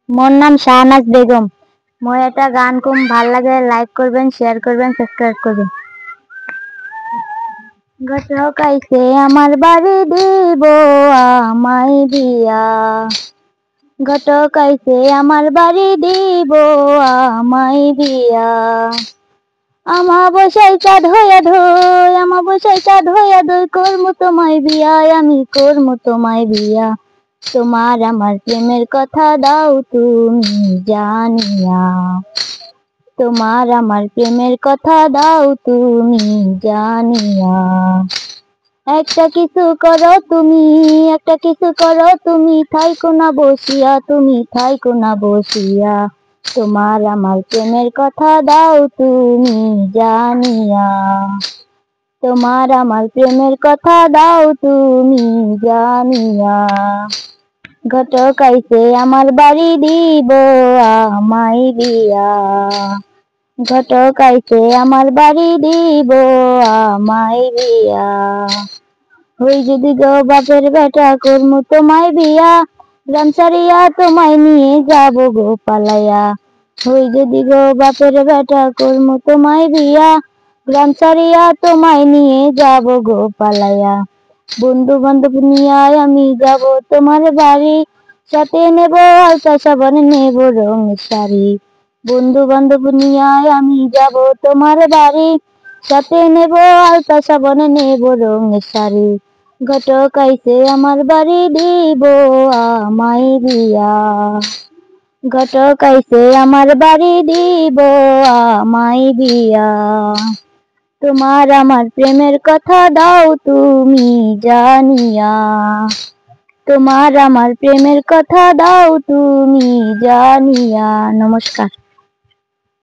মোর নাম শাহনাজ বেগম। মোর একটা গান খুব ভাল লাগে, লাইক করবেন, শেয়ার করবেন, সাবস্ক্রাইব করবেন। ঘটক আইছে আমার বাড়ি দিব আমায় বিয়া, ঘটক আইছে আমার বাড়ি দিব আমায় বিয়া। আমাবস্যায় চাঁদ হইয়া ধই, আমাবস্যায় চাঁদ হইয়া ধই, করমু তোমায় বিয়া, আমি করমু তোমায় বিয়া। তোমার আমার প্রেমের কথা দাও তুমি জানিয়া, তোমার আমার প্রেমের কথা দাও তুমি জানিয়া। একটা কিছু করো তুমি, একটা কিছু করো তুমি, থাইকো না বসিয়া, তুমি থাইকো না বসিয়া। তোমার আমার প্রেমের কথা দাও তুমি জানিয়া, তোমার আমার প্রেমের কথা দাও তুমি জানিয়া। ঘটক আইছে আমার বাড়ি দিব আমায় বিয়া, ঘটক আইছে আমার বাড়ি দিব আমায় বিয়া। হই যদি গো বাপের বেটা করমু তোমায় বিয়া, গ্রাম ছাড়িয়া তোমায় নিয়ে যাব গো পালাইয়া। হই যদি গো বাপের বেটা করমু তোমায় বিয়া, গ্রাম ছাড়িয়া তোমায় নিয়ে যাব গো পালাইয়া। বন্ধু বান্ধব নিয়ে আমি যাব তোমার বাড়ি, সাথে নেব আলতা সাবান, নেব রঙের শাড়ি। বন্ধু বান্ধব নিয়ে আমি যাব তোমার বাড়ি, সাথে নেব আলতা সাবান, নেব রঙের শাড়ি। ঘটক আইছে আমার বাড়ি দিব আমায় বিয়া, ঘটক আইছে আমার বাড়ি দিব আমায় বিয়া। তোমার আমার প্রেমের কথা দাও তুমি জানিয়া, তোমার আমার প্রেমের কথা দাও তুমি জানিয়া। নমস্কার।